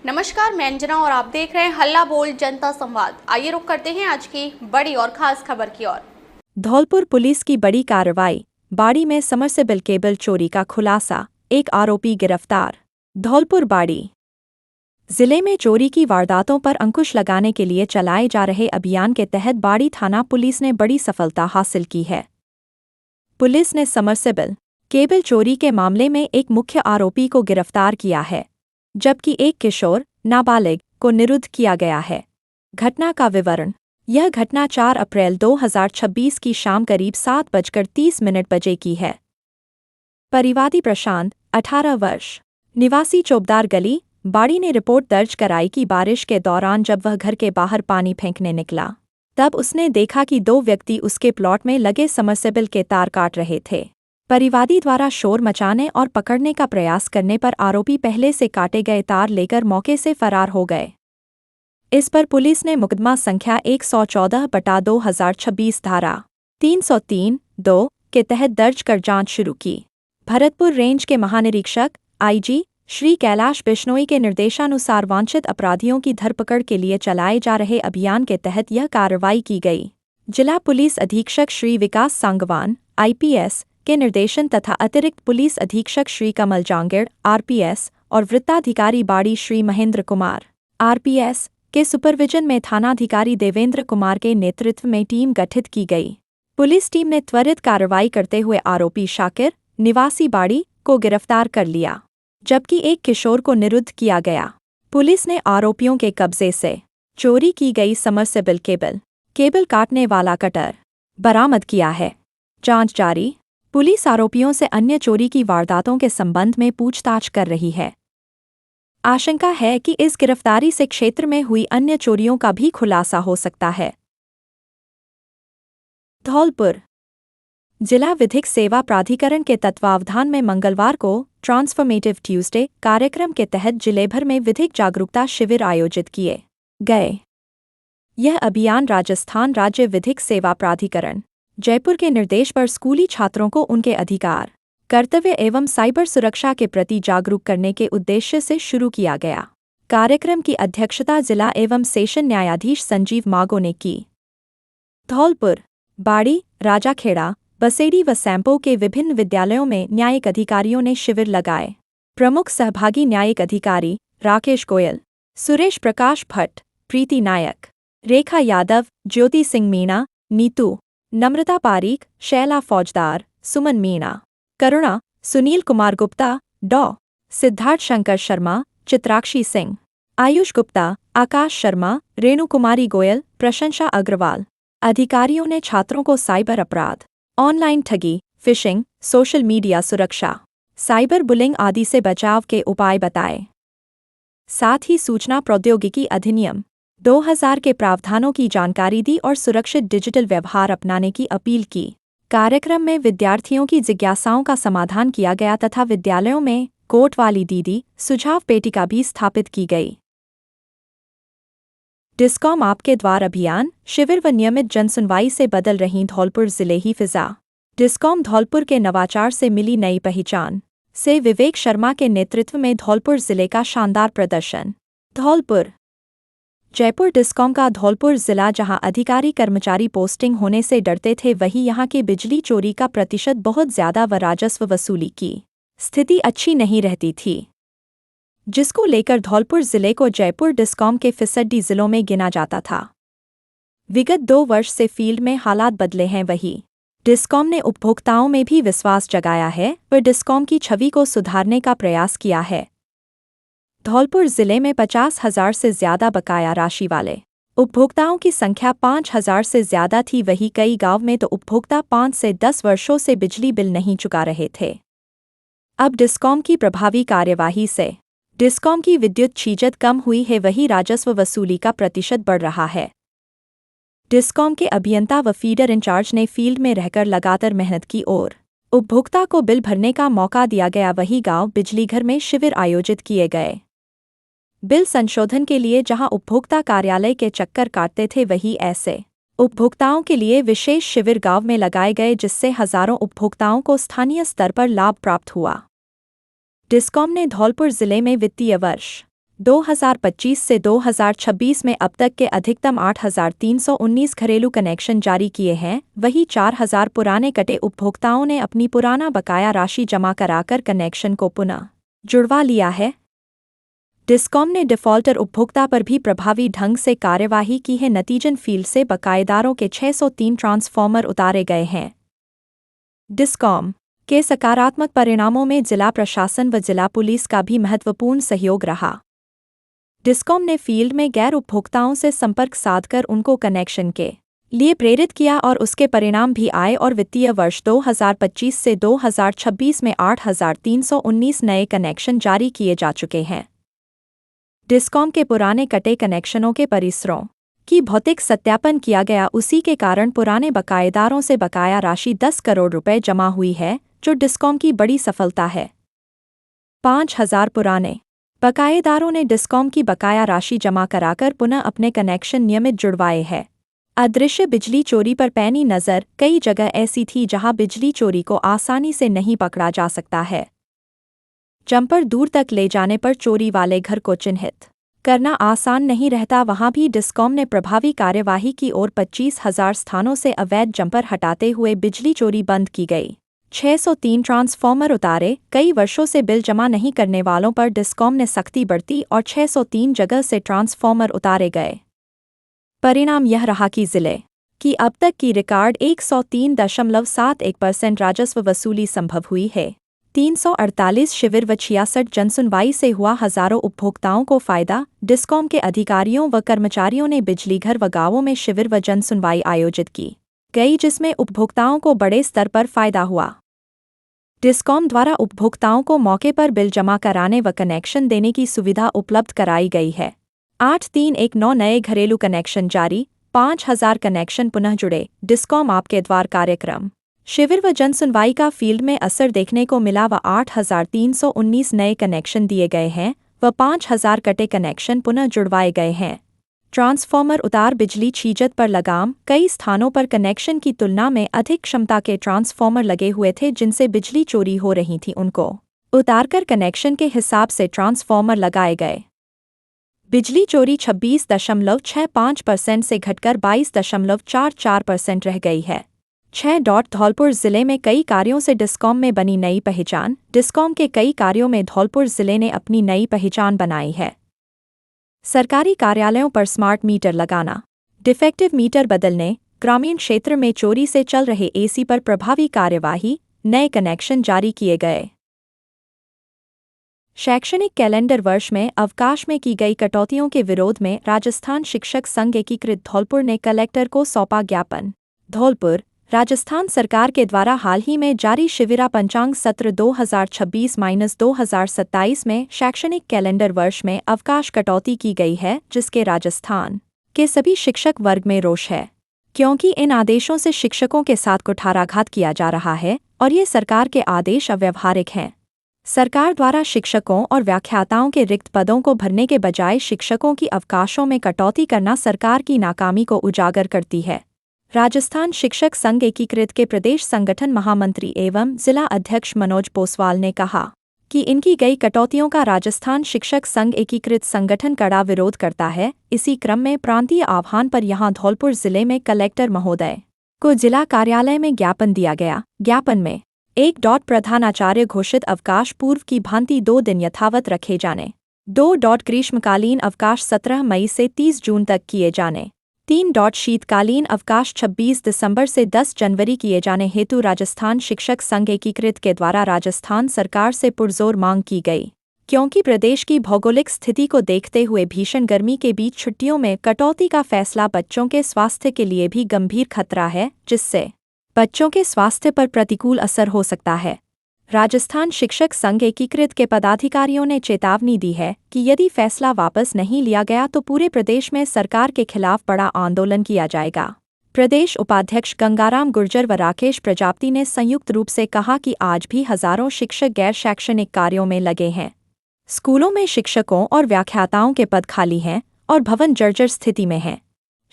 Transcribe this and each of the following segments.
नमस्कार, मैं अंजना और आप देख रहे हैं हल्ला बोल जनता संवाद। आइए रुक करते हैं आज की बड़ी और खास खबर की ओर। धौलपुर पुलिस की बड़ी कार्रवाई, बाड़ी में समरसेबल केबल चोरी का खुलासा, एक आरोपी गिरफ्तार। धौलपुर बाड़ी जिले में चोरी की वारदातों पर अंकुश लगाने के लिए चलाए जा रहे अभियान के तहत बाड़ी थाना पुलिस ने बड़ी सफलता हासिल की है। पुलिस ने समरसेबल केबल चोरी के मामले में एक मुख्य आरोपी को गिरफ्तार किया है, जबकि एक किशोर नाबालिग को निरुद्ध किया गया है। घटना का विवरण। यह घटना 4 अप्रैल 2026 की शाम करीब 7:30 बजे की है। परिवादी प्रशांत, 18 वर्ष, निवासी चौबदार गली, बाड़ी ने रिपोर्ट दर्ज कराई कि बारिश के दौरान जब वह घर के बाहर पानी फेंकने निकला, तब उसने देखा कि 2 व्यक्ति उसके प्लॉट में लगे समरसेबल के तार काट रहे थे। परिवादी द्वारा शोर मचाने और पकड़ने का प्रयास करने पर आरोपी पहले से काटे गए तार लेकर मौके से फरार हो गए। इस पर पुलिस ने मुकदमा संख्या 114/2026 धारा 303(2) के तहत दर्ज कर जांच शुरू की। भरतपुर रेंज के महानिरीक्षक आईजी श्री कैलाश बिश्नोई के निर्देशानुसार वांछित अपराधियों की धरपकड़ के लिए चलाए जा रहे अभियान के तहत यह कार्रवाई की गई। जिला पुलिस अधीक्षक श्री विकास सांगवान IPS के निर्देशन तथा अतिरिक्त पुलिस अधीक्षक श्री कमल जांगड़ RPS और वृत्ताधिकारी बाड़ी श्री महेंद्र कुमार RPS के सुपरविजन में थानाधिकारी देवेंद्र कुमार के नेतृत्व में टीम गठित की गई। पुलिस टीम ने त्वरित कार्रवाई करते हुए आरोपी शाकिर निवासी बाड़ी को गिरफ्तार कर लिया, जबकि एक किशोर को निरुद्ध किया गया। पुलिस ने आरोपियों के कब्जे से चोरी की गई समरसेबल केबल काटने वाला कटर बरामद किया है। जांच जारी। पुलिस आरोपियों से अन्य चोरी की वारदातों के संबंध में पूछताछ कर रही है। आशंका है कि इस गिरफ्तारी से क्षेत्र में हुई अन्य चोरियों का भी खुलासा हो सकता है। धौलपुर जिला विधिक सेवा प्राधिकरण के तत्वावधान में मंगलवार को ट्रांसफॉर्मेटिव ट्यूसडे कार्यक्रम के तहत जिले भर में विधिक जागरूकता शिविर आयोजित किए गए। यह अभियान राजस्थान राज्य विधिक सेवा प्राधिकरण जयपुर के निर्देश पर स्कूली छात्रों को उनके अधिकार, कर्तव्य एवं साइबर सुरक्षा के प्रति जागरूक करने के उद्देश्य से शुरू किया गया। कार्यक्रम की अध्यक्षता जिला एवं सेशन न्यायाधीश संजीव मागो ने की। धौलपुर, बाड़ी, राजाखेड़ा, बसेड़ी व सैंपो के विभिन्न विद्यालयों में न्यायिक अधिकारियों ने शिविर लगाए। प्रमुख सहभागी न्यायिक अधिकारी राकेश गोयल, सुरेश प्रकाश भट्ट, प्रीति नायक, रेखा यादव, ज्योति सिंह मीणा, नीतू, नम्रता पारीक, शैला फौजदार, सुमन मीणा, करुणा, सुनील कुमार गुप्ता, डॉ. सिद्धार्थ शंकर शर्मा, चित्राक्षी सिंह, आयुष गुप्ता, आकाश शर्मा, रेणु कुमारी गोयल, प्रशंसा अग्रवाल। अधिकारियों ने छात्रों को साइबर अपराध, ऑनलाइन ठगी, फिशिंग, सोशल मीडिया सुरक्षा, साइबर बुलिंग आदि से बचाव के उपाय बताए। साथ ही सूचना प्रौद्योगिकी अधिनियम 2000 के प्रावधानों की जानकारी दी और सुरक्षित डिजिटल व्यवहार अपनाने की अपील की। कार्यक्रम में विद्यार्थियों की जिज्ञासाओं का समाधान किया गया तथा विद्यालयों में कोट वाली दीदी सुझाव पेटिका भी स्थापित की गई। डिस्कॉम आपके द्वार अभियान, शिविर व नियमित जनसुनवाई से बदल रही धौलपुर जिले ही फिजा। डिस्कॉम धौलपुर के नवाचार से मिली नई पहचान से विवेक शर्मा के नेतृत्व में धौलपुर जिले का शानदार प्रदर्शन। धौलपुर जयपुर डिस्कॉम का धौलपुर जिला जहां अधिकारी कर्मचारी पोस्टिंग होने से डरते थे, वहीं यहां की बिजली चोरी का प्रतिशत बहुत ज्यादा व राजस्व वसूली की स्थिति अच्छी नहीं रहती थी, जिसको लेकर धौलपुर जिले को जयपुर डिस्कॉम के फिसड्डी जिलों में गिना जाता था। विगत 2 वर्ष से फील्ड में हालात बदले हैं, वही डिस्कॉम ने उपभोक्ताओं में भी विश्वास जगाया है व डिस्कॉम की छवि को सुधारने का प्रयास किया है। धौलपुर जिले में 50,000 से ज्यादा बकाया राशि वाले उपभोक्ताओं की संख्या 5,000 से ज्यादा थी। वहीं कई गांव में तो उपभोक्ता 5 से 10 वर्षों से बिजली बिल नहीं चुका रहे थे। अब डिस्कॉम की प्रभावी कार्यवाही से डिस्कॉम की विद्युत छीजत कम हुई है, वही राजस्व वसूली का प्रतिशत बढ़ रहा है। डिस्कॉम के अभियंता व फीडर इंचार्ज ने फील्ड में रहकर लगातार मेहनत की और उपभोक्ता को बिल भरने का मौका दिया गया। वही गांव बिजलीघर में शिविर आयोजित किए गए। बिल संशोधन के लिए जहां उपभोक्ता कार्यालय के चक्कर काटते थे, वहीं ऐसे उपभोक्ताओं के लिए विशेष शिविर गांव में लगाए गए, जिससे हजारों उपभोक्ताओं को स्थानीय स्तर पर लाभ प्राप्त हुआ। डिस्कॉम ने धौलपुर जिले में वित्तीय वर्ष 2025 से 2026 में अब तक के अधिकतम 8,319 घरेलू कनेक्शन जारी किए हैं, वहीं 4,000 पुराने कटे उपभोक्ताओं ने अपनी पुराना बकाया राशि जमा कराकर कनेक्शन को पुनः जुड़वा लिया है। डिस्कॉम ने डिफॉल्टर उपभोक्ता पर भी प्रभावी ढंग से कार्यवाही की है। नतीजन फील्ड से बकायेदारों के 603 ट्रांसफॉर्मर उतारे गए हैं। डिस्कॉम के सकारात्मक परिणामों में जिला प्रशासन व जिला पुलिस का भी महत्वपूर्ण सहयोग रहा। डिस्कॉम ने फील्ड में गैर उपभोक्ताओं से संपर्क साधकर उनको कनेक्शन के लिए प्रेरित किया और उसके परिणाम भी आए और वित्तीय वर्ष 2025 से 2026 में 8,319 नए कनेक्शन जारी किए जा चुके हैं। डिस्कॉम के पुराने कटे कनेक्शनों के परिसरों की भौतिक सत्यापन किया गया, उसी के कारण पुराने बकायेदारों से बकाया राशि 10 करोड़ रुपए जमा हुई है, जो डिस्कॉम की बड़ी सफलता है। 5,000 पुराने बकायेदारों ने डिस्कॉम की बकाया राशि जमा कराकर पुनः अपने कनेक्शन नियमित जुड़वाए हैं। अदृश्य बिजली चोरी पर पैनी नज़र। कई जगह ऐसी थी जहां बिजली चोरी को आसानी से नहीं पकड़ा जा सकता है। जंपर दूर तक ले जाने पर चोरी वाले घर को चिन्हित करना आसान नहीं रहता। वहां भी डिस्कॉम ने प्रभावी कार्यवाही की और 25,000 स्थानों से अवैध जंपर हटाते हुए बिजली चोरी बंद की गई। 603 ट्रांसफॉर्मर उतारे। कई वर्षों से बिल जमा नहीं करने वालों पर डिस्कॉम ने सख्ती बरती और 603 जगह से ट्रांसफॉर्मर उतारे गए। परिणाम यह रहा कि जिले की अब तक की रिकॉर्ड 103.71% राजस्व वसूली संभव हुई है। 348 शिविर व 66 जनसुनवाई से हुआ हजारों उपभोक्ताओं को फायदा। डिस्कॉम के अधिकारियों व कर्मचारियों ने बिजली घर व गांवों में शिविर व जनसुनवाई आयोजित की गई, जिसमें उपभोक्ताओं को बड़े स्तर पर फायदा हुआ। डिस्कॉम द्वारा उपभोक्ताओं को मौके पर बिल जमा कराने व कनेक्शन देने की सुविधा उपलब्ध कराई गई है। 8,319 नए घरेलू कनेक्शन जारी, 5,000 कनेक्शन पुनः जुड़े। डिस्कॉम आपके द्वार कार्यक्रम शिविर व जनसुनवाई का फील्ड में असर देखने को मिला व 8,319 नए कनेक्शन दिए गए हैं व 5,000 कटे कनेक्शन पुनः जुड़वाए गए हैं। ट्रांसफॉर्मर उतार। बिजली छीजत पर लगाम। कई स्थानों पर कनेक्शन की तुलना में अधिक क्षमता के ट्रांसफॉर्मर लगे हुए थे, जिनसे बिजली चोरी हो रही थी। उनको उतारकर कनेक्शन के हिसाब से ट्रांसफॉर्मर लगाए गए। बिजली चोरी 26.65% से घटकर 22.44% रह गई है। 6. धौलपुर जिले में कई कार्यों से डिस्कॉम में बनी नई पहचान। डिस्कॉम के कई कार्यों में धौलपुर जिले ने अपनी नई पहचान बनाई है। सरकारी कार्यालयों पर स्मार्ट मीटर लगाना, डिफेक्टिव मीटर बदलने, ग्रामीण क्षेत्र में चोरी से चल रहे एसी पर प्रभावी कार्यवाही, नए कनेक्शन जारी किए गए। शैक्षणिक कैलेंडर वर्ष में अवकाश में की गई कटौतियों के विरोध में राजस्थान शिक्षक संघ एकीकृत धौलपुर ने कलेक्टर को सौंपा ज्ञापन। धौलपुर राजस्थान सरकार के द्वारा हाल ही में जारी शिविरा पंचांग सत्र 2026-2027 में शैक्षणिक कैलेंडर वर्ष में अवकाश कटौती की गई है, जिसके राजस्थान के सभी शिक्षक वर्ग में रोष है, क्योंकि इन आदेशों से शिक्षकों के साथ कुठाराघात किया जा रहा है और ये सरकार के आदेश अव्यावहारिक हैं। सरकार द्वारा शिक्षकों और व्याख्याताओं के रिक्त पदों को भरने के बजाय शिक्षकों की अवकाशों में कटौती करना सरकार की नाकामी को उजागर करती है। राजस्थान शिक्षक संघ एकीकृत के प्रदेश संगठन महामंत्री एवं जिला अध्यक्ष मनोज पोसवाल ने कहा कि इनकी गई कटौतियों का राजस्थान शिक्षक संघ एकीकृत संगठन कड़ा विरोध करता है। इसी क्रम में प्रांतीय आह्वान पर यहां धौलपुर जिले में कलेक्टर महोदय को जिला कार्यालय में ज्ञापन दिया गया। ज्ञापन में 1. प्रधानाचार्य घोषित अवकाश पूर्व की भांति 2 दिन यथावत रखे जाने। 2. ग्रीष्मकालीन अवकाश 17 मई से 30 जून तक किए जाने। 3. शीतकालीन अवकाश 26 दिसंबर से 10 जनवरी किए जाने हेतु राजस्थान शिक्षक संघ एकीकृत के द्वारा राजस्थान सरकार से पुरजोर मांग की गई, क्योंकि प्रदेश की भौगोलिक स्थिति को देखते हुए भीषण गर्मी के बीच छुट्टियों में कटौती का फैसला बच्चों के स्वास्थ्य के लिए भी गंभीर खतरा है, जिससे बच्चों के स्वास्थ्य पर प्रतिकूल असर हो सकता है। राजस्थान शिक्षक संघ एकीकृत के पदाधिकारियों ने चेतावनी दी है कि यदि फैसला वापस नहीं लिया गया तो पूरे प्रदेश में सरकार के खिलाफ बड़ा आंदोलन किया जाएगा। प्रदेश उपाध्यक्ष गंगाराम गुर्जर व राकेश प्रजापति ने संयुक्त रूप से कहा कि आज भी हजारों शिक्षक गैर शैक्षणिक कार्यों में लगे हैं। स्कूलों में शिक्षकों और व्याख्याताओं के पद खाली हैं और भवन जर्जर स्थिति में हैं।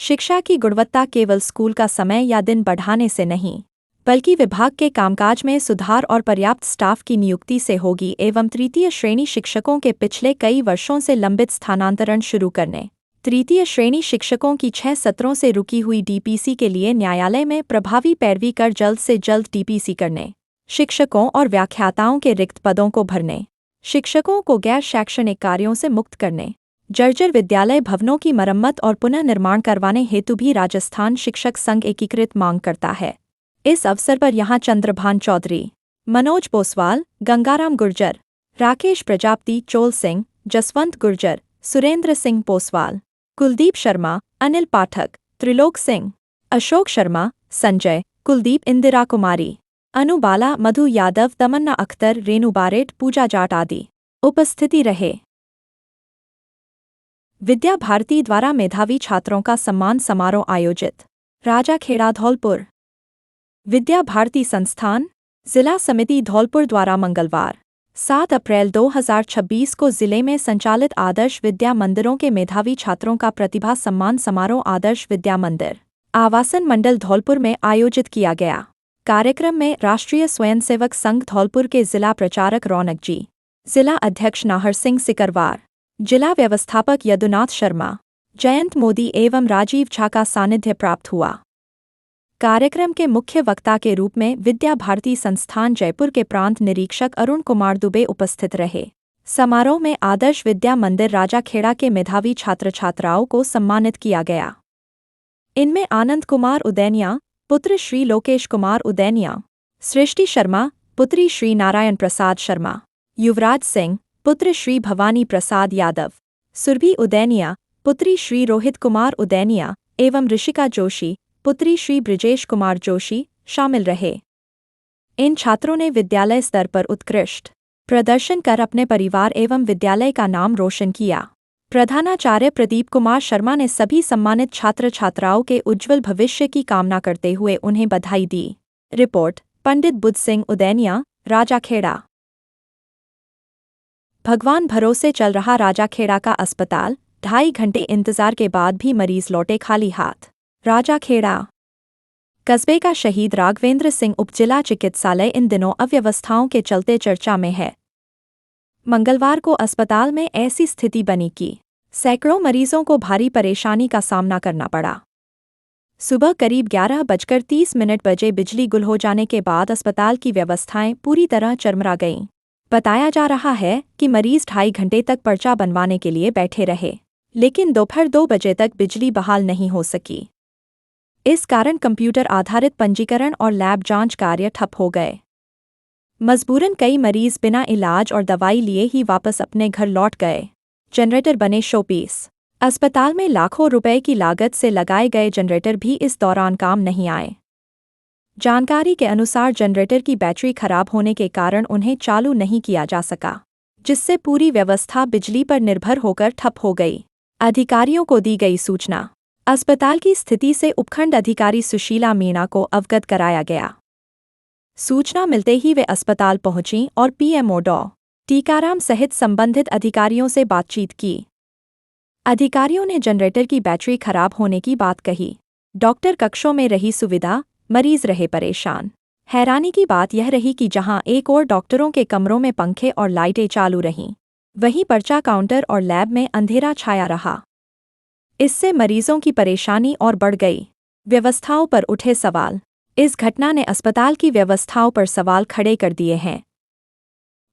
शिक्षा की गुणवत्ता केवल स्कूल का समय या दिन बढ़ाने से नहीं, बल्कि विभाग के कामकाज में सुधार और पर्याप्त स्टाफ की नियुक्ति से होगी एवं तृतीय श्रेणी शिक्षकों के पिछले कई वर्षों से लंबित स्थानांतरण शुरू करने, तृतीय श्रेणी शिक्षकों की 6 सत्रों से रुकी हुई डीपीसी के लिए न्यायालय में प्रभावी पैरवी कर जल्द से जल्द डीपीसी करने, शिक्षकों और व्याख्याताओं के रिक्त पदों को भरने, शिक्षकों को गैर शैक्षणिक कार्यों से मुक्त करने, जर्जर विद्यालय भवनों की मरम्मत और पुनः निर्माण करवाने हेतु भी राजस्थान शिक्षक संघ एकीकृत मांग करता है। इस अवसर पर यहां चंद्रभान चौधरी, मनोज पोसवाल, गंगाराम गुर्जर, राकेश प्रजापति, चोल सिंह, जसवंत गुर्जर, सुरेंद्र सिंह पोसवाल, कुलदीप शर्मा, अनिल पाठक, त्रिलोक सिंह, अशोक शर्मा, संजय, कुलदीप, इंदिरा कुमारी, अनु बाला, मधु यादव, तमन्ना अख्तर, रेणु बारेट, पूजा जाट आदि उपस्थिति रहे। विद्या भारती द्वारा मेधावी छात्रों का सम्मान समारोह आयोजित, राजाखेड़ा, धौलपुर। विद्या भारती संस्थान जिला समिति धौलपुर द्वारा मंगलवार 7 अप्रैल 2026 को जिले में संचालित आदर्श विद्या मंदिरों के मेधावी छात्रों का प्रतिभा सम्मान समारोह आदर्श विद्या मंदिर आवासन मंडल धौलपुर में आयोजित किया गया। कार्यक्रम में राष्ट्रीय स्वयंसेवक संघ धौलपुर के जिला प्रचारक रौनक जी, जिला अध्यक्ष नाहर सिंह सिकरवार, जिला व्यवस्थापक यदुनाथ शर्मा, जयंत मोदी एवं राजीव झा का सानिध्य प्राप्त हुआ। कार्यक्रम के मुख्य वक्ता के रूप में विद्या भारती संस्थान जयपुर के प्रांत निरीक्षक अरुण कुमार दुबे उपस्थित रहे। समारोह में आदर्श विद्या मंदिर राजाखेड़ा के मेधावी छात्र छात्राओं को सम्मानित किया गया। इनमें आनंद कुमार उदैनिया, पुत्र श्री लोकेश कुमार उदैनिया, सृष्टि शर्मा, पुत्री श्री नारायण प्रसाद शर्मा, युवराज सिंह, पुत्र श्री भवानी प्रसाद यादव, सुरभि उदैनिया, पुत्री श्री रोहित कुमार उदैनिया एवं ऋषिका जोशी, पुत्री श्री ब्रिजेश कुमार जोशी शामिल रहे। इन छात्रों ने विद्यालय स्तर पर उत्कृष्ट प्रदर्शन कर अपने परिवार एवं विद्यालय का नाम रोशन किया। प्रधानाचार्य प्रदीप कुमार शर्मा ने सभी सम्मानित छात्र छात्राओं के उज्ज्वल भविष्य की कामना करते हुए उन्हें बधाई दी। रिपोर्ट पंडित बुद्ध सिंह उदैनिया, राजाखेड़ा। भगवान भरोसे चल रहा राजाखेड़ा का अस्पताल, 2.5 घंटे इंतजार के बाद भी मरीज लौटे खाली हाथ। राजाखेड़ा कस्बे का शहीद राघवेंद्र सिंह उपजिला चिकित्सालय इन दिनों अव्यवस्थाओं के चलते चर्चा में है। मंगलवार को अस्पताल में ऐसी स्थिति बनी कि सैकड़ों मरीजों को भारी परेशानी का सामना करना पड़ा। सुबह करीब 11:30 बजे बिजली गुल हो जाने के बाद अस्पताल की व्यवस्थाएं पूरी तरह चरमरा गईं। बताया जा रहा है कि मरीज 2.5 घंटे तक पर्चा बनवाने के लिए बैठे रहे, लेकिन दोपहर 2 बजे तक बिजली बहाल नहीं हो सकी। इस कारण कंप्यूटर आधारित पंजीकरण और लैब जांच कार्य ठप हो गए। मजबूरन कई मरीज बिना इलाज और दवाई लिए ही वापस अपने घर लौट गए। जनरेटर बने शोपीस। अस्पताल में लाखों रुपए की लागत से लगाए गए जनरेटर भी इस दौरान काम नहीं आए। जानकारी के अनुसार जनरेटर की बैटरी खराब होने के कारण उन्हें चालू नहीं किया जा सका, जिससे पूरी व्यवस्था बिजली पर निर्भर होकर ठप हो गई। अधिकारियों को दी गई सूचना। अस्पताल की स्थिति से उपखंड अधिकारी सुशीला मीणा को अवगत कराया गया। सूचना मिलते ही वे अस्पताल पहुंची और पीएमओ डॉ. टीकाराम सहित संबंधित अधिकारियों से बातचीत की। अधिकारियों ने जनरेटर की बैटरी खराब होने की बात कही। डॉक्टर कक्षों में रही सुविधा, मरीज रहे परेशान। हैरानी की बात यह रही कि जहां एक ओर डॉक्टरों के कमरों में पंखे और लाइटें चालू रहीं, वहीं पर्चा काउंटर और लैब में अंधेरा छाया रहा। इससे मरीजों की परेशानी और बढ़ गई। व्यवस्थाओं पर उठे सवाल। इस घटना ने अस्पताल की व्यवस्थाओं पर सवाल खड़े कर दिए हैं।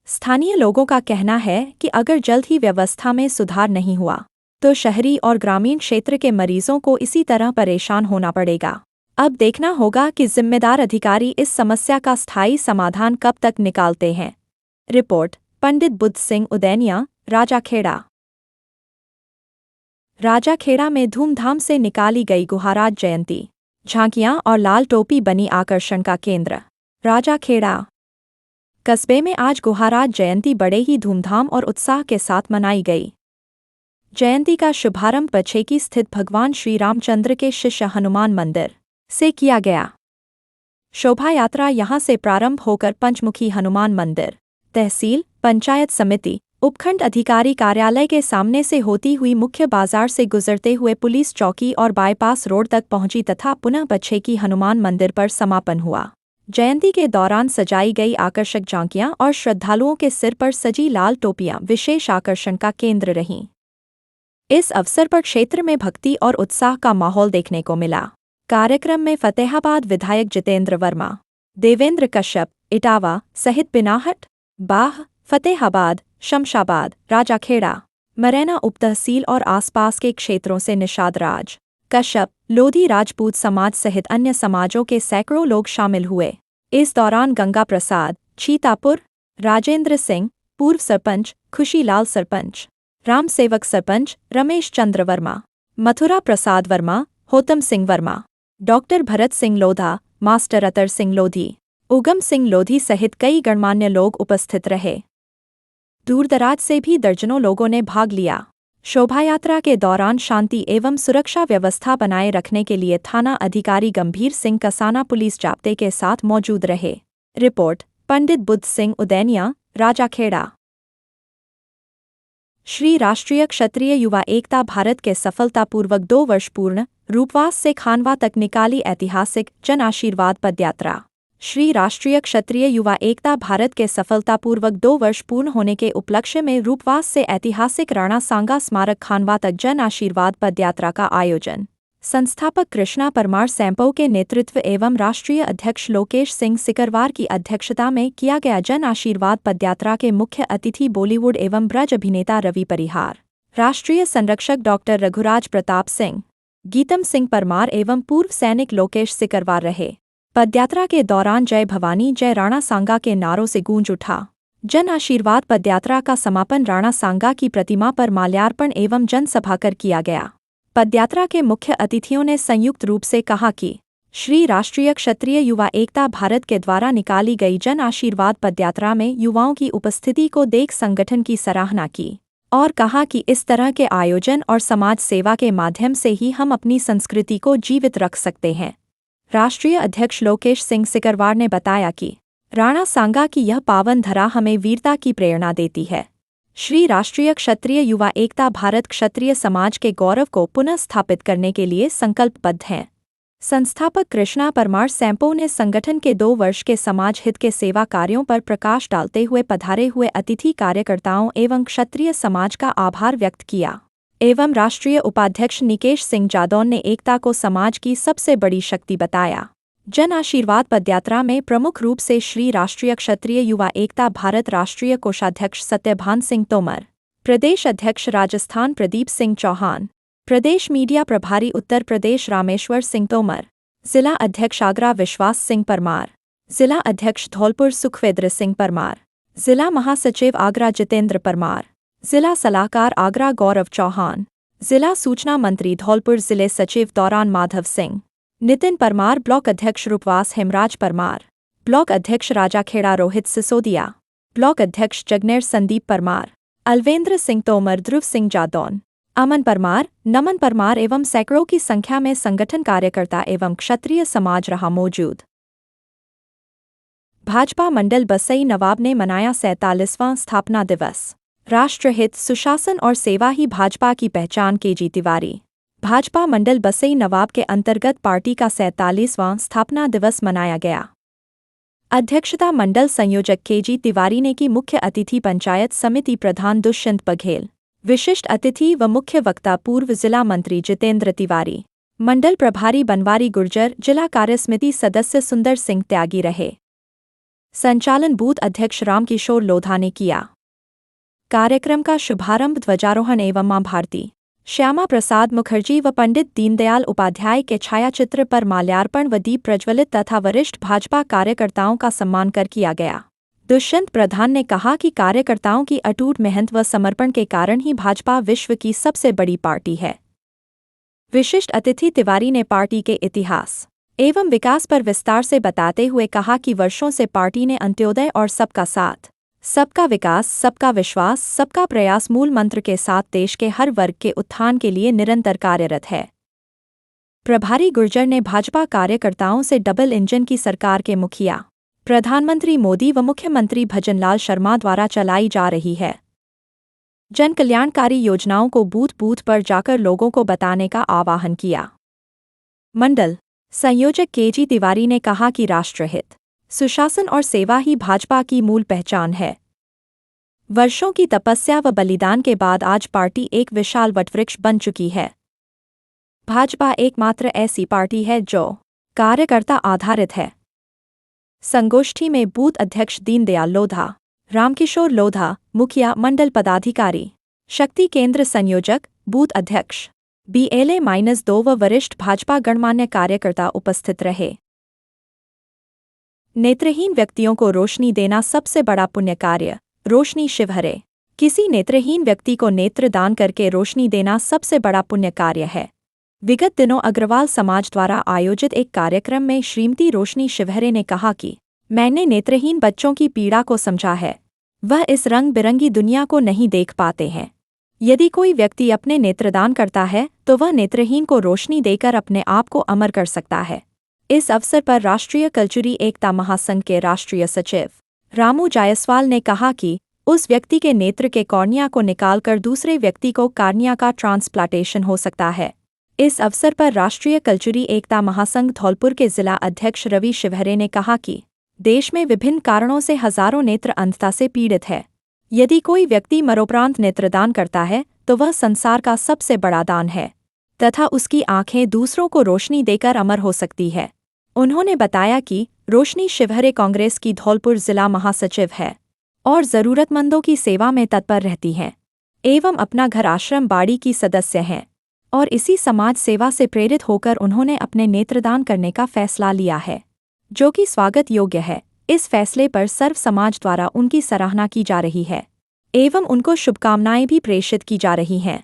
स्थानीय लोगों का कहना है कि अगर जल्द ही व्यवस्था में सुधार नहीं हुआ तो शहरी और ग्रामीण क्षेत्र के मरीजों को इसी तरह परेशान होना पड़ेगा। अब देखना होगा कि जिम्मेदार अधिकारी इस समस्या का स्थायी समाधान कब तक निकालते हैं। रिपोर्ट पंडित बुद्ध सिंह उदैनिया, राजाखेड़ा। राजाखेड़ा में धूमधाम से निकाली गई गुहाराज जयंती। झांकियां और लाल टोपी बनी आकर्षण का केंद्र। राजाखेड़ा कस्बे में आज गुहाराज जयंती बड़े ही धूमधाम और उत्साह के साथ मनाई गई। जयंती का शुभारंभ पछेकी स्थित भगवान श्री रामचंद्र के शिष्य हनुमान मंदिर से किया गया। शोभा यात्रा यहां से प्रारंभ होकर पंचमुखी हनुमान मंदिर, तहसील, पंचायत समिति, उपखंड अधिकारी कार्यालय के सामने से होती हुई मुख्य बाजार से गुजरते हुए पुलिस चौकी और बाईपास रोड तक पहुंची तथा पुनः पछेकी हनुमान मंदिर पर समापन हुआ। जयंती के दौरान सजाई गई आकर्षक झांकियां और श्रद्धालुओं के सिर पर सजी लाल टोपियां विशेष आकर्षण का केंद्र रहीं। इस अवसर पर क्षेत्र में भक्ति और उत्साह का माहौल देखने को मिला। कार्यक्रम में फतेहाबाद विधायक जितेंद्र वर्मा, देवेंद्र कश्यप, इटावा सहित बिनाहट, बाह, फतेहाबाद, शमशाबाद, राजाखेड़ा, मरैना उपतहसील और आसपास के क्षेत्रों से निषाद राज, कश्यप, लोधी राजपूत समाज सहित अन्य समाजों के सैकड़ों लोग शामिल हुए। इस दौरान गंगा प्रसाद, छीतापुर, राजेंद्र सिंह, पूर्व सरपंच, खुशीलाल सरपंच, राम सेवक सरपंच, रमेश चंद्र वर्मा, मथुरा प्रसाद वर्मा, होतम सिंह वर्मा, डॉक्टर भरत सिंह लोधा, मास्टर अतर सिंह लोधी, उगम सिंह लोधी सहित कई गणमान्य लोग उपस्थित रहे। दूरदराज से भी दर्जनों लोगों ने भाग लिया। शोभायात्रा के दौरान शांति एवं सुरक्षा व्यवस्था बनाए रखने के लिए थाना अधिकारी गंभीर सिंह कसाना पुलिस जाब्ते के साथ मौजूद रहे। रिपोर्ट पंडित बुद्ध सिंह उदैनिया, राजाखेड़ा। श्री राष्ट्रीय क्षत्रिय युवा एकता भारत के सफलतापूर्वक 2 वर्ष पूर्ण, रूपवास से खानवा तक निकाली ऐतिहासिक जन आशीर्वाद पदयात्रा। श्री राष्ट्रीय क्षत्रिय युवा एकता भारत के सफलतापूर्वक 2 वर्ष पूर्ण होने के उपलक्ष्य में रूपवास से ऐतिहासिक राणा सांगा स्मारक खानवा तक जन आशीर्वाद पदयात्रा का आयोजन संस्थापक कृष्णा परमार सैंपो के नेतृत्व एवं राष्ट्रीय अध्यक्ष लोकेश सिंह सिकरवार की अध्यक्षता में किया गया। जन आशीर्वाद पदयात्रा के मुख्य अतिथि बॉलीवुड एवं ब्रज अभिनेता रवि परिहार, राष्ट्रीय संरक्षक डॉक्टर रघुराज प्रताप सिंह, गीतम सिंह परमार एवं पूर्व सैनिक लोकेश सिकरवार रहे। पदयात्रा के दौरान जय भवानी जय राणा सांगा के नारों से गूंज उठा। जन आशीर्वाद पदयात्रा का समापन राणा सांगा की प्रतिमा पर माल्यार्पण एवं जनसभा कर किया गया। पदयात्रा के मुख्य अतिथियों ने संयुक्त रूप से कहा कि श्री राष्ट्रीय क्षत्रिय युवा एकता भारत के द्वारा निकाली गई जन आशीर्वाद पदयात्रा में युवाओं की उपस्थिति को देख संगठन की सराहना की और कहा कि इस तरह के आयोजन और समाज सेवा के माध्यम से ही हम अपनी संस्कृति को जीवित रख सकते हैं। राष्ट्रीय अध्यक्ष लोकेश सिंह सिकरवार ने बताया कि राणा सांगा की यह पावन धरा हमें वीरता की प्रेरणा देती है। श्री राष्ट्रीय क्षत्रिय युवा एकता भारत क्षत्रिय समाज के गौरव को पुनः स्थापित करने के लिए संकल्पबद्ध हैं। संस्थापक कृष्णा परमार सैंपो ने संगठन के 2 वर्ष के समाज हित के सेवा कार्यों पर प्रकाश डालते हुए पधारे हुए अतिथि कार्यकर्ताओं एवं क्षत्रिय समाज का आभार व्यक्त किया एवं राष्ट्रीय उपाध्यक्ष निकेश सिंह जादौन ने एकता को समाज की सबसे बड़ी शक्ति बताया। जन आशीर्वाद पदयात्रा में प्रमुख रूप से श्री राष्ट्रीय क्षत्रिय युवा एकता भारत राष्ट्रीय कोषाध्यक्ष सत्यभान सिंह तोमर, प्रदेश अध्यक्ष राजस्थान प्रदीप सिंह चौहान, प्रदेश मीडिया प्रभारी उत्तर प्रदेश रामेश्वर सिंह तोमर, जिला अध्यक्ष आगरा विश्वास सिंह परमार, जिला अध्यक्ष धौलपुर सुखविंद्र सिंह परमार, जिला महासचिव आगरा जितेंद्र परमार, जिला सलाहकार आगरा गौरव चौहान, जिला सूचना मंत्री धौलपुर जिले सचिव दौरान माधव सिंह, नितिन परमार, ब्लॉक अध्यक्ष रूपवास हेमराज परमार, ब्लॉक अध्यक्ष राजाखेड़ा रोहित सिसोदिया, ब्लॉक अध्यक्ष जगनेर संदीप परमार, अलवेंद्र सिंह तोमर, ध्रुव सिंह जादौन, अमन परमार, नमन परमार एवं सैकड़ों की संख्या में संगठन कार्यकर्ता एवं क्षत्रिय समाज रहा मौजूद। भाजपा मंडल बसई नवाब ने मनाया 47वां स्थापना दिवस। राष्ट्रहित, सुशासन और सेवा ही भाजपा की पहचान। केजी तिवारी। भाजपा मंडल बसई नवाब के अंतर्गत पार्टी का 47वां स्थापना दिवस मनाया गया। अध्यक्षता मंडल संयोजक केजी तिवारी ने की। मुख्य अतिथि पंचायत समिति प्रधान दुष्यंत बघेल, विशिष्ट अतिथि व मुख्य वक्ता पूर्व जिला मंत्री जितेंद्र तिवारी, मंडल प्रभारी बनवारी गुर्जर, जिला कार्यसमिति सदस्य सुंदर सिंह त्यागी रहे। संचालन बूथ अध्यक्ष रामकिशोर लोधा ने किया। कार्यक्रम का शुभारंभ ध्वजारोहण एवं मां भारती, श्यामा प्रसाद मुखर्जी व पंडित दीनदयाल उपाध्याय के छायाचित्र पर माल्यार्पण व दीप प्रज्वलित तथा वरिष्ठ भाजपा कार्यकर्ताओं का सम्मान कर किया गया। दुष्यंत प्रधान ने कहा कि कार्यकर्ताओं की अटूट मेहनत व समर्पण के कारण ही भाजपा विश्व की सबसे बड़ी पार्टी है। विशिष्ट अतिथि तिवारी ने पार्टी के इतिहास एवं विकास पर विस्तार से बताते हुए कहा कि वर्षों से पार्टी ने अंत्योदय और सबका साथ, सबका विकास, सबका विश्वास, सबका प्रयास मूल मंत्र के साथ देश के हर वर्ग के उत्थान के लिए निरंतर कार्यरत है। प्रभारी गुर्जर ने भाजपा कार्यकर्ताओं से डबल इंजन की सरकार के मुखिया प्रधानमंत्री मोदी व मुख्यमंत्री भजनलाल शर्मा द्वारा चलाई जा रही है जन कल्याणकारी योजनाओं को बूथ बूथ पर जाकर लोगों को बताने का आह्वान किया। मंडल संयोजक केजी तिवारी ने कहा कि राष्ट्रहित, सुशासन और सेवा ही भाजपा की मूल पहचान है। वर्षों की तपस्या व बलिदान के बाद आज पार्टी एक विशाल वटवृक्ष बन चुकी है। भाजपा एकमात्र ऐसी पार्टी है जो कार्यकर्ता आधारित है। संगोष्ठी में बूथ अध्यक्ष दीनदयाल लोधा, रामकिशोर लोधा, मुखिया मंडल पदाधिकारी, शक्ति केंद्र संयोजक, बूथ अध्यक्ष, BLA-2 व वरिष्ठ भाजपा गणमान्य कार्यकर्ता उपस्थित रहे। नेत्रहीन व्यक्तियों को रोशनी देना सबसे बड़ा पुण्य कार्य, रोशनी शिवहरे। किसी नेत्रहीन व्यक्ति को नेत्र दान करके रोशनी देना सबसे बड़ा पुण्य कार्य है। विगत दिनों अग्रवाल समाज द्वारा आयोजित एक कार्यक्रम में श्रीमती रोशनी शिवहरे ने कहा कि मैंने नेत्रहीन बच्चों की पीड़ा को समझा है। वह इस रंग बिरंगी दुनिया को नहीं देख पाते हैं। यदि कोई व्यक्ति अपने नेत्रदान करता है तो वह नेत्रहीन को रोशनी देकर अपने आप को अमर कर सकता है। इस अवसर पर राष्ट्रीय कल्चुरी एकता महासंघ के राष्ट्रीय सचिव रामू जायसवाल ने कहा कि उस व्यक्ति के नेत्र के कॉर्निया को निकालकर दूसरे व्यक्ति को कॉर्निया का ट्रांसप्लांटेशन हो सकता है। इस अवसर पर राष्ट्रीय कल्चुरी एकता महासंघ धौलपुर के जिला अध्यक्ष रवि शिवहरे ने कहा कि देश में विभिन्न कारणों से हजारों नेत्र अंधता से पीड़ित है। यदि कोई व्यक्ति मरणोपरांत नेत्रदान करता है तो वह संसार का सबसे बड़ा दान है तथा उसकी आंखें दूसरों को रोशनी देकर अमर हो सकती है। उन्होंने बताया कि रोशनी शिवहरे कांग्रेस की धौलपुर जिला महासचिव है और जरूरतमंदों की सेवा में तत्पर रहती हैं एवं अपना घर आश्रम बाड़ी की सदस्य हैं और इसी समाज सेवा से प्रेरित होकर उन्होंने अपने नेत्रदान करने का फैसला लिया है, जो कि स्वागत योग्य है। इस फैसले पर सर्व समाज द्वारा उनकी सराहना की जा रही है एवं उनको शुभकामनाएं भी प्रेषित की जा रही हैं।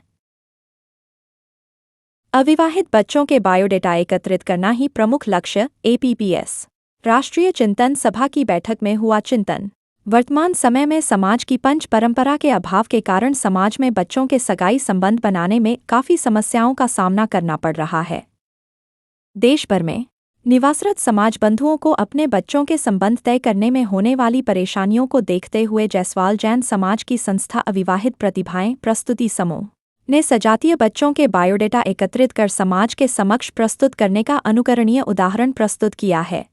अविवाहित बच्चों के बायोडेटा एकत्रित करना ही प्रमुख लक्ष्य, APPS। राष्ट्रीय चिंतन सभा की बैठक में हुआ चिंतन। वर्तमान समय में समाज की पंच परंपरा के अभाव के कारण समाज में बच्चों के सगाई संबंध बनाने में काफी समस्याओं का सामना करना पड़ रहा है। देश भर में निवासरत समाज बंधुओं को अपने बच्चों के संबंध तय करने में होने वाली परेशानियों को देखते हुए जायसवाल जैन समाज की संस्था अविवाहित प्रतिभाएं प्रस्तुति समूह ने सजातीय बच्चों के बायोडेटा एकत्रित कर समाज के समक्ष प्रस्तुत करने का अनुकरणीय उदाहरण प्रस्तुत किया है।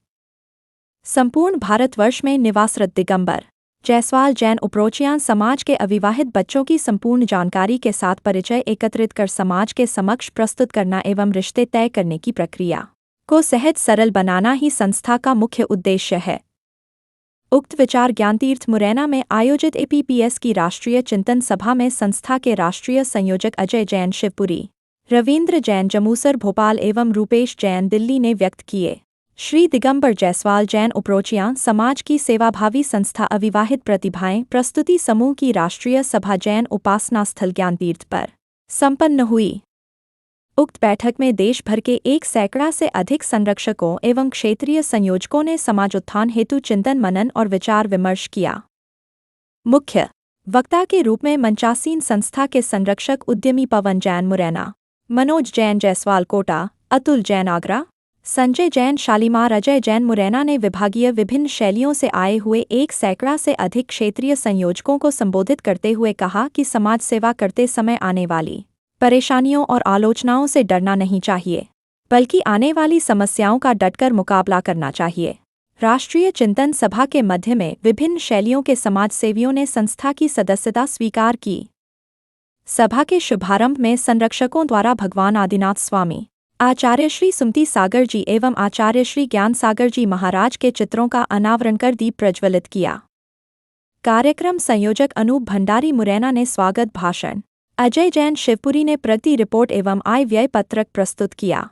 संपूर्ण भारतवर्ष में निवासरत दिगंबर जायसवाल जैन उप्रोचियान समाज के अविवाहित बच्चों की संपूर्ण जानकारी के साथ परिचय एकत्रित कर समाज के समक्ष प्रस्तुत करना एवं रिश्ते तय करने की प्रक्रिया को सहज सरल बनाना ही संस्था का मुख्य उद्देश्य है। उक्त विचार ज्ञानतीर्थ मुरैना में आयोजित APPS की राष्ट्रीय चिंतन सभा में संस्था के राष्ट्रीय संयोजक अजय जैन शिवपुरी, रविंद्र जैन जमूसर भोपाल एवं रूपेश जैन दिल्ली ने व्यक्त किए। श्री दिगंबर जायसवाल जैन उप्रोचियां समाज की सेवाभावी संस्था अविवाहित प्रतिभाएं प्रस्तुति समूह की राष्ट्रीय सभा जैन उपासना स्थल ज्ञानतीर्थ पर संपन्न हुई। उक्त बैठक में देश भर के 100 से अधिक संरक्षकों एवं क्षेत्रीय संयोजकों ने समाजोत्थान हेतु चिंतन मनन और विचार विमर्श किया। मुख्य वक्ता के रूप में मंचासीन संस्था के संरक्षक उद्यमी पवन जैन मुरैना, मनोज जैन जायसवाल कोटा, अतुल जैन आगरा, संजय जैन शालीमार, अजय जैन मुरैना ने विभागीय विभिन्न शैलियों से आए हुए 100 से अधिक क्षेत्रीय संयोजकों को संबोधित करते हुए कहा कि समाज सेवा करते समय आने वाली परेशानियों और आलोचनाओं से डरना नहीं चाहिए, बल्कि आने वाली समस्याओं का डटकर मुकाबला करना चाहिए। राष्ट्रीय चिंतन सभा के मध्य में विभिन्न शैलियों के समाजसेवियों ने संस्था की सदस्यता स्वीकार की। सभा के शुभारंभ में संरक्षकों द्वारा भगवान आदिनाथ स्वामी, आचार्य श्री सुमति सागर जी एवं आचार्य श्री ज्ञान सागर जी महाराज के चित्रों का अनावरण कर दीप प्रज्वलित किया। कार्यक्रम संयोजक अनूप भंडारी मुरैना ने स्वागत भाषण, अजय जैन शिवपुरी ने प्रगति रिपोर्ट एवं आय व्यय पत्रक प्रस्तुत किया।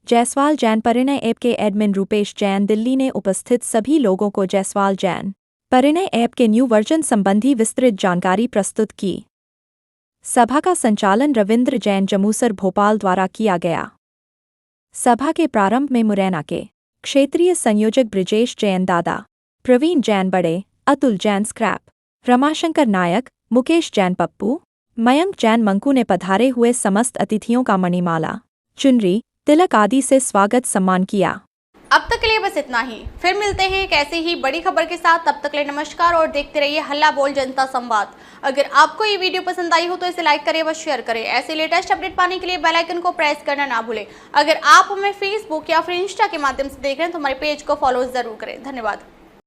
जायसवाल जैन परिणय ऐप के एडमिन रूपेश जैन दिल्ली ने उपस्थित सभी लोगों को जायसवाल जैन परिणय ऐप के न्यू वर्जन संबंधी विस्तृत जानकारी प्रस्तुत की। सभा का संचालन रविंद्र जैन जमूसर भोपाल द्वारा किया गया। सभा के प्रारंभ में मुरैना के क्षेत्रीय संयोजक ब्रिजेश जैन दादा, प्रवीण जैन बड़े, अतुल जैन स्क्रैप, रमाशंकर नायक, मुकेश जैन पप्पू, मयंक जैन मंकू ने पधारे हुए समस्त अतिथियों का मणिमाला, चुनरी, तिलक आदि से स्वागत सम्मान किया। अब तक के लिए बस इतना ही। फिर मिलते हैं एक ऐसी ही बड़ी खबर के साथ। तब तक के लिए नमस्कार और देखते रहिए हल्ला बोल जनता संवाद। अगर आपको ये वीडियो पसंद आई हो तो इसे लाइक करें व शेयर करें। ऐसे लेटेस्ट अपडेट पाने के लिए बेल आइकन को प्रेस करना ना भूलें। अगर आप हमें फेसबुक या फिर इंस्टा के माध्यम से देख रहे हैं तो हमारे पेज को फॉलो जरूर करें। धन्यवाद।